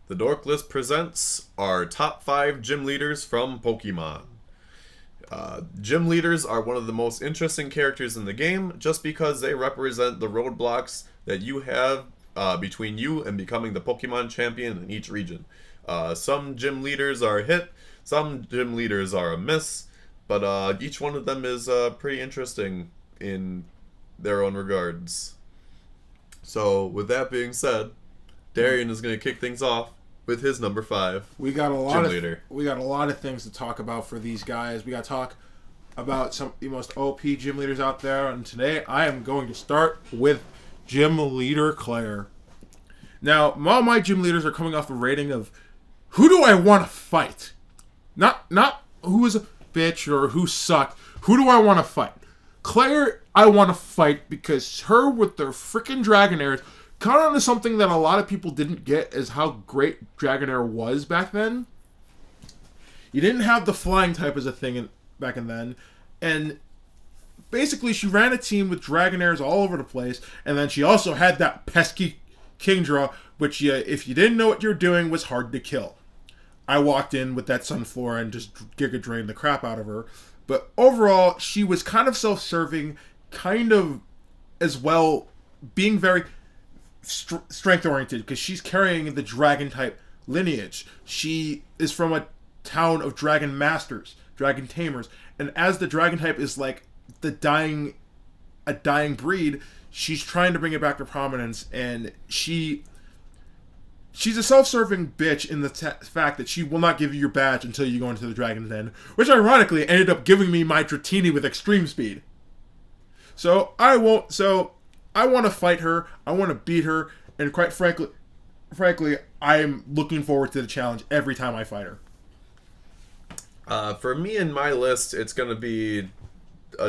The Dork list presents our top 5 gym leaders from Pokemon. Gym leaders are one of the most interesting characters in the game just because they represent the roadblocks that you have between you and becoming the Pokemon champion in each region. Some gym leaders are a hit, some gym leaders are a miss, but each one of them is pretty interesting in their own regards. So, with that being said, Darian is going to kick things off with his number 5. We got a lot gym of leader. we got a lot of things to talk about for these guys. We got to talk about some of the most OP gym leaders out there, and today I am going to start with gym leader Claire. Now, all my gym leaders are coming off a rating of who do I want to fight, not who is a bitch or who sucked. Who do I want to fight? Claire, I want to fight because her with their freaking Dragonairs caught on to something that a lot of people didn't get is how great Dragonair was back then. You didn't have the flying type as a thing back in then. And basically she ran a team with Dragonairs all over the place. And then she also had that pesky Kingdra, which if you didn't know what you were doing was hard to kill. I walked in with that Sunflora and just Giga Drained the crap out of her. But overall, she was kind of self-serving, kind of as well being very strength oriented because she's carrying the dragon type lineage. She is from a town of dragon masters, dragon tamers, and as the dragon type is like a dying breed, she's trying to bring it back to prominence. And she's a self-serving bitch in the fact that she will not give you your badge until you go into the dragon's den, which ironically ended up giving me my Dratini with extreme speed. So I want to fight her. I want to beat her, and quite frankly, I'm looking forward to the challenge every time I fight her. For me in my list, it's going to be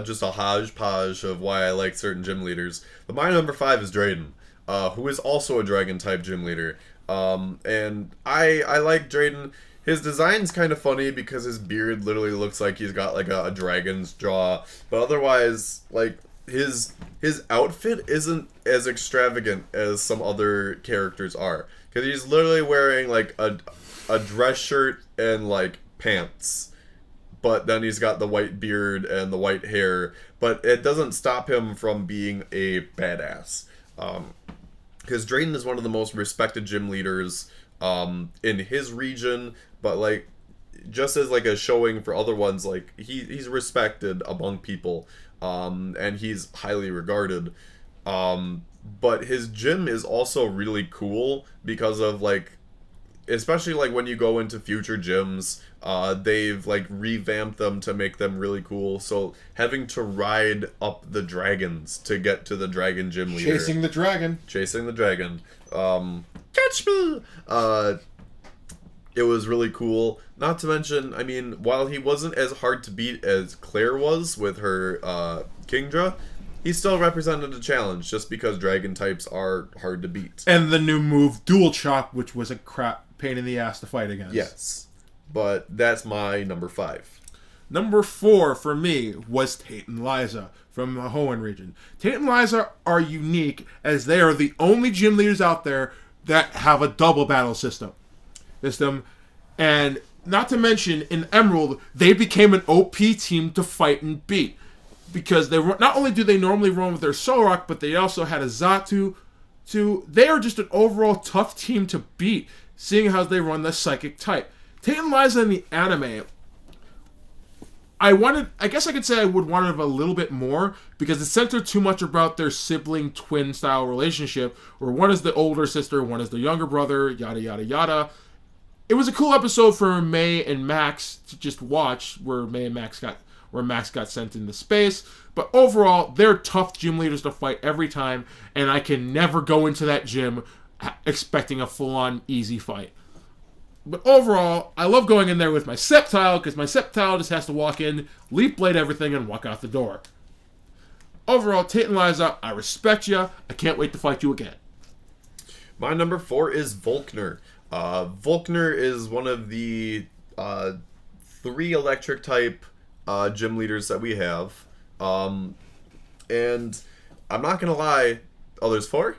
just a hodgepodge of why I like certain gym leaders. But my number 5 is DRAYDEN, who is also a dragon-type gym leader. And I like DRAYDEN. His design's kind of funny because his beard literally looks like he's got like a dragon's jaw. But otherwise, like, his outfit isn't as extravagant as some other characters are. Because he's literally wearing like a dress shirt and like pants. But then he's got the white beard and the white hair. But it doesn't stop him from being a badass. Because DRAYDEN is one of the most respected gym leaders in his region. But like, just as like a showing for other ones, like he's respected among people. And he's highly regarded. But his gym is also really cool because of like, especially like when you go into future gyms, they've like revamped them to make them really cool. So having to ride up the dragons to get to the dragon gym leader. Chasing the dragon. Catch me! It was really cool. Not to mention, I mean, while he wasn't as hard to beat as Claire was with her Kingdra, he still represented a challenge just because dragon types are hard to beat. And the new move, Dual Chop, which was a crap pain in the ass to fight against. Yes. But that's my number 5. Number 4 for me was TATE and LIZA from the Hoenn region. TATE and LIZA are unique as they are the only gym leaders out there that have a double battle system. And not to mention in Emerald, they became an OP team to fight and beat. Because they not only do they normally run with their Solrock, but they also had a Xatu. They are just an overall tough team to beat, seeing how they run the psychic type. TATE and LIZA in the anime, I guess I could say I would want it a little bit more, because it centered too much about their sibling twin style relationship, where one is the older sister, one is the younger brother, yada yada yada. It was a cool episode for May and Max to just watch, where Max got sent into space. But overall, they're tough gym leaders to fight every time, and I can never go into that gym expecting a full-on easy fight. But overall, I love going in there with my Sceptile, because my Sceptile just has to walk in, Leaf Blade everything, and walk out the door. Overall, TATE and LIZA, I respect you. I can't wait to fight you again. My number 4 is VOLKNER. VOLKNER is one of the 3 electric type gym leaders that we have. And I'm not gonna lie. Oh, there's 4?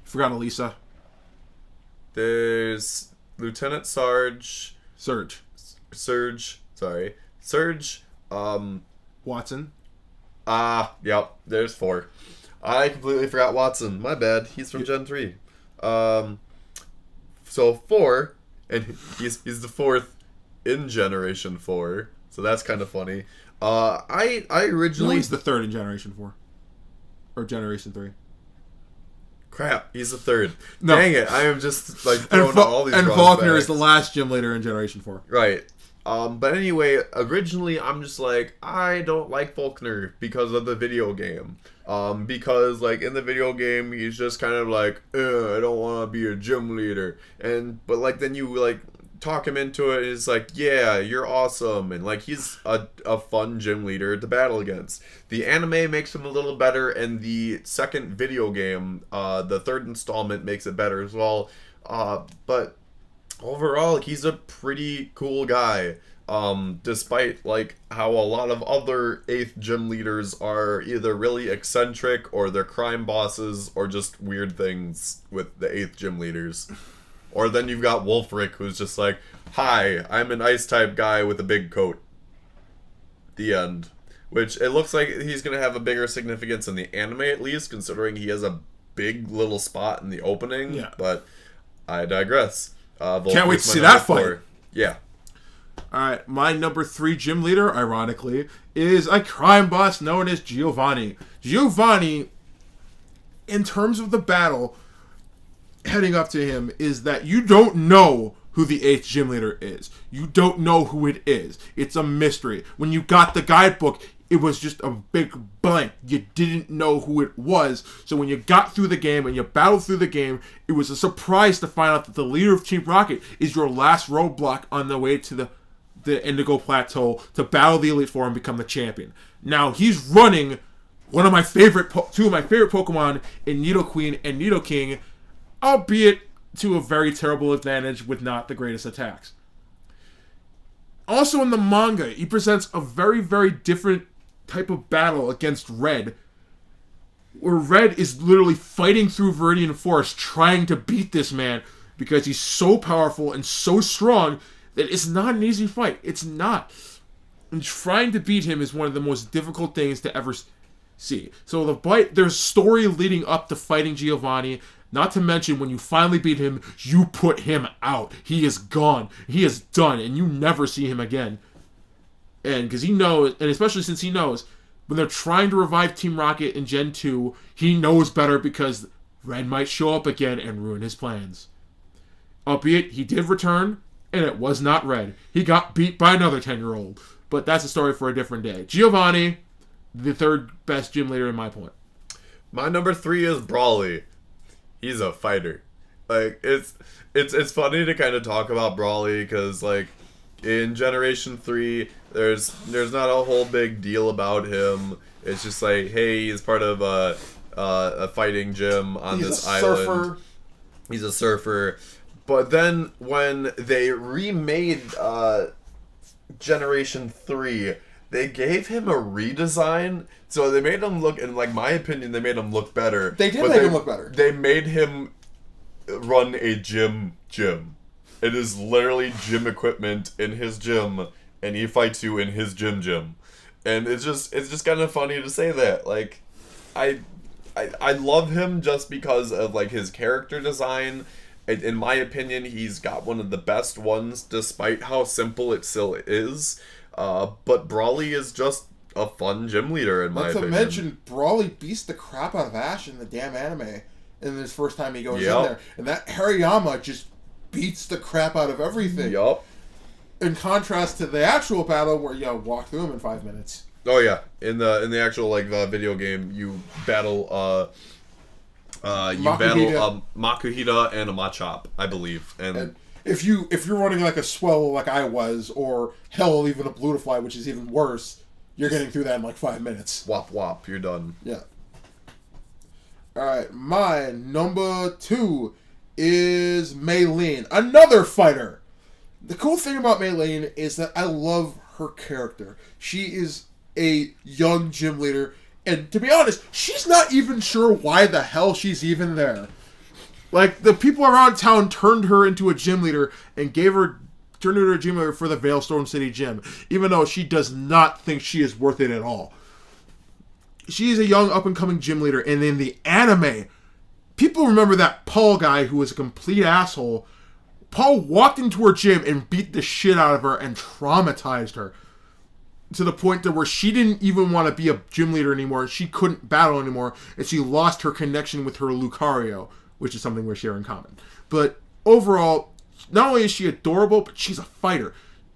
Forgot Elisa. There's Lieutenant Sarge. Surge. Surge. Sorry. Surge. Watson. Yep. There's 4. I completely forgot Watson. My bad. He's from Gen 3. So 4, and he's the 4th in Generation 4. So that's kind of funny. I originally... No, he's the 3rd in Generation 4. Or Generation 3. Crap, he's the 3rd. No. Dang it, I am just like throwing out all these and wrong VOLKNER facts. is the last gym leader in Generation 4. Right. But anyway, originally I'm just like, I don't like VOLKNER because of the video game. Because like in the video game he's just kind of like, I don't want to be a gym leader. But like then you like talk him into it, and it's like, yeah, you're awesome, and like he's a fun gym leader to battle against. The anime makes him a little better, and the second video game, the 3rd installment, makes it better as well. But overall, he's a pretty cool guy. Despite like how a lot of other 8th gym leaders are either really eccentric, or they're crime bosses, or just weird things with the 8th gym leaders. Or then you've got Wolfric, who's just like, hi, I'm an ice-type guy with a big coat. The end. Which, it looks like he's going to have a bigger significance in the anime, at least, considering he has a big little spot in the opening. Yeah. But I digress. Can't wait to see that fight. Yeah. Alright, my number 3 gym leader, ironically, is a crime boss known as Giovanni. Giovanni, in terms of the battle heading up to him, is that you don't know who the 8th gym leader is. You don't know who it is. It's a mystery. When you got the guidebook, it was just a big blank. You didn't know who it was. So when you got through the game and you battled through the game, it was a surprise to find out that the leader of Team Rocket is your last roadblock on the way to the Indigo Plateau to battle the Elite Four and become the champion. Now, he's running two of my favorite Pokemon in Nidoqueen and Nidoking, albeit to a very terrible advantage with not the greatest attacks. Also in the manga, he presents a very, very different type of battle against Red, where Red is literally fighting through Viridian Forest trying to beat this man because he's so powerful and so strong that it's not an easy fight. It's not. And trying to beat him is one of the most difficult things to ever see. So there's story leading up to fighting Giovanni. Not to mention, when you finally beat him, you put him out. He is gone. He is done, and you never see him again. And because he knows, and especially since he knows, when they're trying to revive Team Rocket in Gen 2, he knows better because Red might show up again and ruin his plans. Albeit, he did return, and it was not Red. He got beat by another 10-year-old. But that's a story for a different day. Giovanni, the 3rd best gym leader in my point. My number 3 is BRAWLY. He's a fighter. Like, it's funny to kind of talk about BRAWLY because, like, in Generation 3, there's not a whole big deal about him. It's just like, hey, he's part of a fighting gym on this island. Surfer. He's a surfer. But then when they remade Generation 3, they gave him a redesign. So they made him look, in like my opinion, they made him look better. They did make him look better. They made him run a gym. It is literally gym equipment in his gym, and he fights you in his gym. And it's just kind of funny to say that. Like, I love him just because of like his character design. In my opinion, he's got one of the best ones, despite how simple it still is. But BRAWLY is just a fun gym leader, in my opinion. Not to mention, BRAWLY beats the crap out of Ash in the damn anime in his first time he goes in there. And that Hariyama just beats the crap out of everything. Yup. In contrast to the actual battle where you walk through him in 5 minutes. Oh yeah, in the actual like video game, you battle Makuhita and a Machop, I believe. And if you're running like a Swell like I was, or hell, even a Blutifly, which is even worse, you're getting through that in like 5 minutes. Wop wop, you're done. Yeah. Alright, my number 2 is MAYLENE, another fighter. The cool thing about MAYLENE is that I love her character. She is a young gym leader, and to be honest, she's not even sure why the hell she's even there. Like, the people around town turned her into a gym leader and turned her into a gym leader for the Veilstone City Gym, even though she does not think she is worth it at all. She is a young up-and-coming gym leader, and in the anime, people remember that Paul guy who was a complete asshole. Paul walked into her gym and beat the shit out of her and traumatized her to the point that where she didn't even want to be a gym leader anymore. She couldn't battle anymore, and she lost her connection with her Lucario, which is something we share in common. But overall, not only is she adorable, but she's a fighter.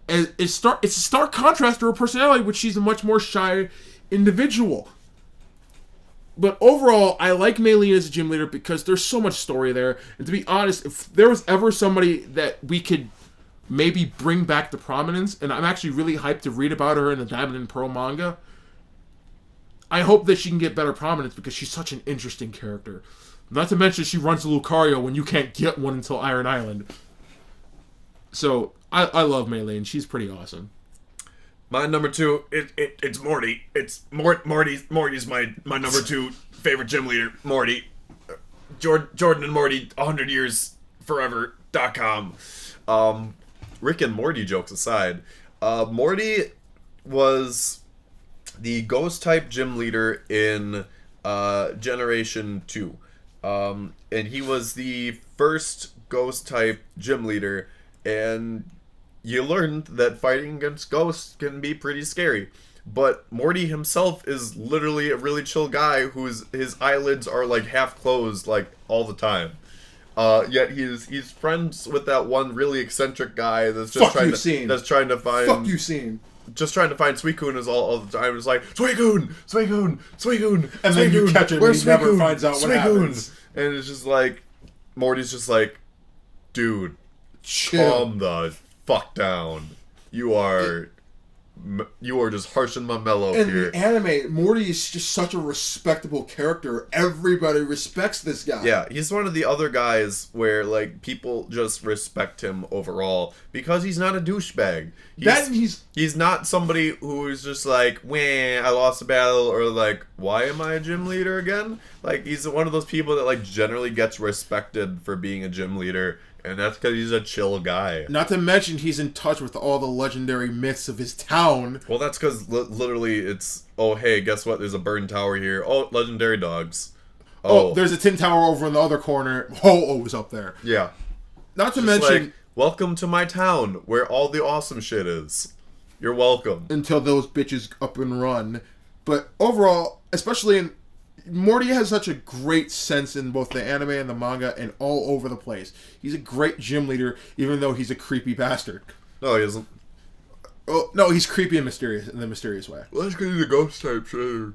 And it's a stark contrast to her personality, which she's a much more shy individual. But overall, I like MAYLENE as a gym leader because there's so much story there. And to be honest, if there was ever somebody that we could maybe bring back to prominence, and I'm actually really hyped to read about her in the Diamond and Pearl manga, I hope that she can get better prominence because she's such an interesting character. Not to mention she runs a Lucario when you can't get one until Iron Island. So, I love MAYLENE. She's pretty awesome. My number 2, it's Morty. It's Morty's my number 2 favorite gym leader. Morty. Jordan and Morty, 100 years forever.com. Rick and Morty jokes aside, Morty was the ghost type gym leader in Generation 2. And he was the first ghost type gym leader, and you learned that fighting against ghosts can be pretty scary. But Morty himself is literally a really chill guy his eyelids are like half closed like all the time. Yet he's friends with that one really eccentric guy that's just trying to find just trying to find Suicune is all the time. It's like Suicune, and then you catch him and he never finds out what happens. And it's just like Morty's just like, dude, chill. Calm the fuck down. You are just harshing my mellow here. In the anime, Morty is just such a respectable character. Everybody respects this guy. Yeah, he's one of the other guys where like people just respect him overall because he's not a douchebag. He's not somebody who is just like, "Wah, I lost a battle," or like, "Why am I a gym leader again?" Like, he's one of those people that like generally gets respected for being a gym leader. And that's because he's a chill guy. Not to mention he's in touch with all the legendary myths of his town. Well, that's because literally it's, oh, hey, guess what? There's a burn tower here. Oh, legendary dogs. Oh, there's a tin tower over in the other corner. Ho-Oh's up there. Yeah. Not to mention... like, welcome to my town where all the awesome shit is. You're welcome. Until those bitches up and run. But overall, especially in... Morty has such a great sense in both the anime and the manga and all over the place. He's a great gym leader, even though he's a creepy bastard. No, he isn't. Oh, no, he's creepy and mysterious in the mysterious way. Well, that's because he's a ghost type trainer.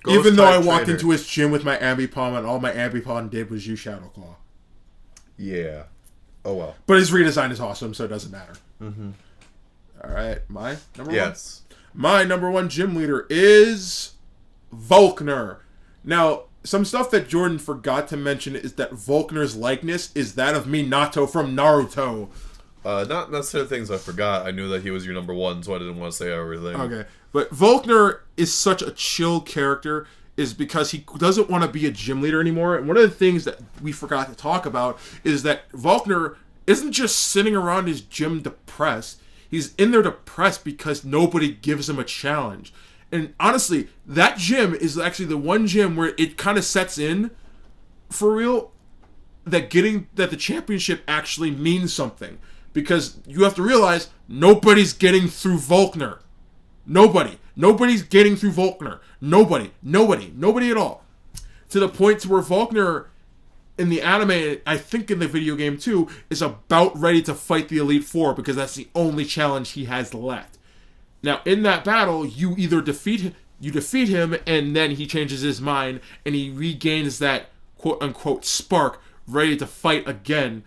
Even though I walked into his gym with my Ambipom and all my Ambipom did was use Shadow Claw. Yeah. Oh, well. But his redesign is awesome, so it doesn't matter. Mm-hmm. All right, my number one? Yes. My number 1 gym leader is VOLKNER. Now, some stuff that Jordan forgot to mention is that VOLKNER's likeness is that of Minato from Naruto. Not necessarily things I forgot. I knew that he was your number 1, so I didn't want to say everything. Okay. But VOLKNER is such a chill character is because he doesn't want to be a gym leader anymore. And one of the things that we forgot to talk about is that VOLKNER isn't just sitting around his gym depressed. He's in there depressed because nobody gives him a challenge. And honestly, that gym is actually the one gym where it kind of sets in, for real, that the championship actually means something. Because you have to realize, nobody's getting through VOLKNER. Nobody's getting through VOLKNER. Nobody at all. To the point to where VOLKNER, in the anime, I think in the video game too, is about ready to fight the Elite Four because that's the only challenge he has left. Now, in that battle, you either defeat him, and then he changes his mind, and he regains that quote-unquote spark, ready to fight again,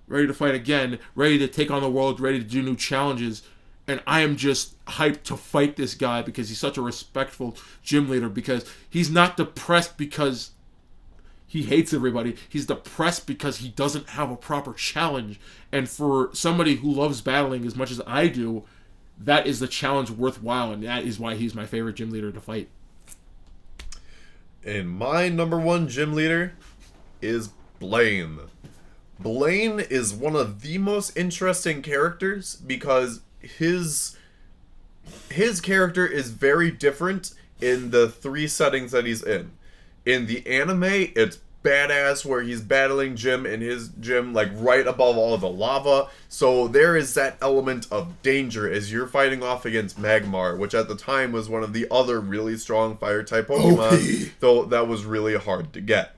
ready to take on the world, ready to do new challenges. And I am just hyped to fight this guy because he's such a respectful gym leader, because he's not depressed because he hates everybody. He's depressed because he doesn't have a proper challenge. And for somebody who loves battling as much as I do, that is the challenge worthwhile, and that is why he's my favorite gym leader to fight. And my number 1 gym leader is Blaine. Blaine is one of the most interesting characters because his character is very different in the 3 settings that he's in. In the anime, it's badass where he's battling Jim in his gym, like right above all the lava. So there is that element of danger as you're fighting off against Magmar, which at the time was one of the other really strong fire type Pokemon, though that was really hard to get.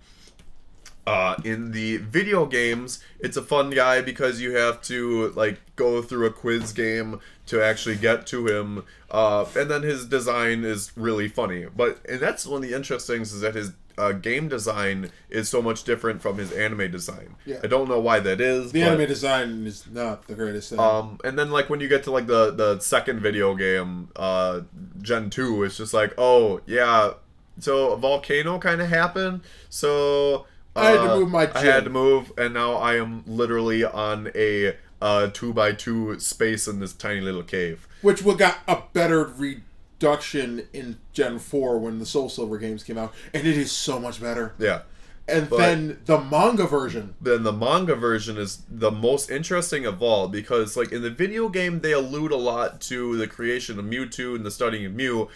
In the video games, it's a fun guy because you have to like go through a quiz game to actually get to him, and then his design is really funny. And that's one of the interesting things is that his game design is so much different from his anime design. Yeah. I don't know why that is. The anime design is not the greatest thing. And then like when you get to like the second video game, Gen 2, it's just like, oh yeah, so a volcano kind of happened, so I had to move my gym. I had to move, and now I am literally on a 2x2 space in this tiny little cave. Which got a better reduction in Gen 4 when the Soul Silver games came out, and it is so much better. Yeah. Then the manga version. Then the manga version is the most interesting of all, because like in the video game they allude a lot to the creation of Mewtwo and the studying of Mew.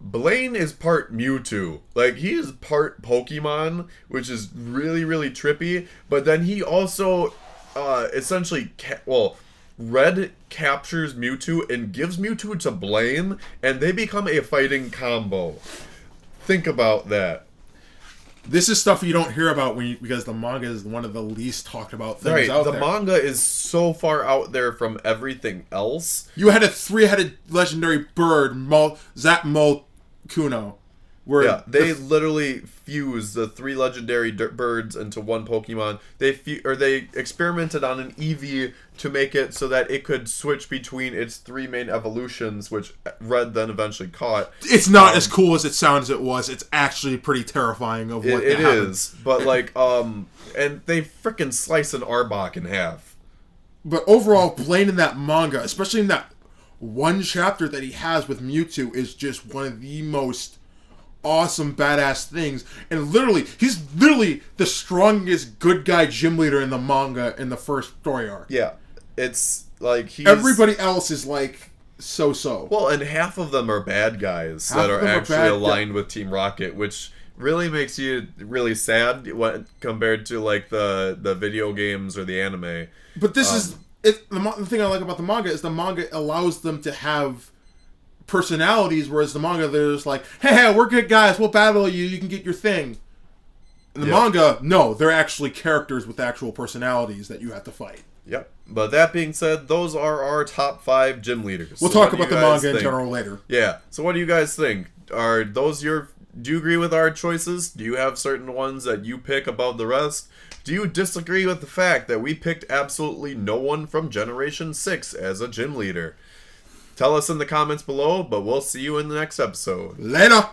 Blaine is part Mewtwo. Like, he is part Pokemon, which is really, really trippy. But then he also, essentially, Red captures Mewtwo and gives Mewtwo to Blaine, and they become a fighting combo. Think about that. This is stuff you don't hear about because the manga is one of the least talked about things out there. The manga is so far out there from everything else. You had a 3-headed legendary bird, Kuno. Yeah, they literally fuse the 3 legendary birds into one Pokemon. They experimented on an Eevee to make it so that it could switch between its 3 main evolutions, which Red then eventually caught. It's not as cool as it sounds it was. It's actually pretty terrifying of what it is. But like, and they frickin' slice an Arbok in half. But overall, Blaine in that manga, especially in that one chapter that he has with Mewtwo, is just one of the most awesome badass things. And he's literally the strongest good guy gym leader in the manga in the first story arc. Yeah, it's like everybody else is like so. Well, and half of them are bad guys that are actually aligned with Team Rocket, which really makes you really sad when compared to like the video games or the anime. But this is the thing I like about the manga is the manga allows them to have personalities, whereas the manga they're just like, hey, we're good guys, we'll battle you can get your thing. In the manga, no, they're actually characters with actual personalities that you have to fight. Yep. But that being said, those are our top 5 gym leaders. We'll talk about the manga in general later. Yeah. So what do you guys think? Are those do you agree with our choices? Do you have certain ones that you pick above the rest? Do you disagree with the fact that we picked absolutely no one from Generation 6 as a gym leader? Tell us in the comments below, but we'll see you in the next episode. Later!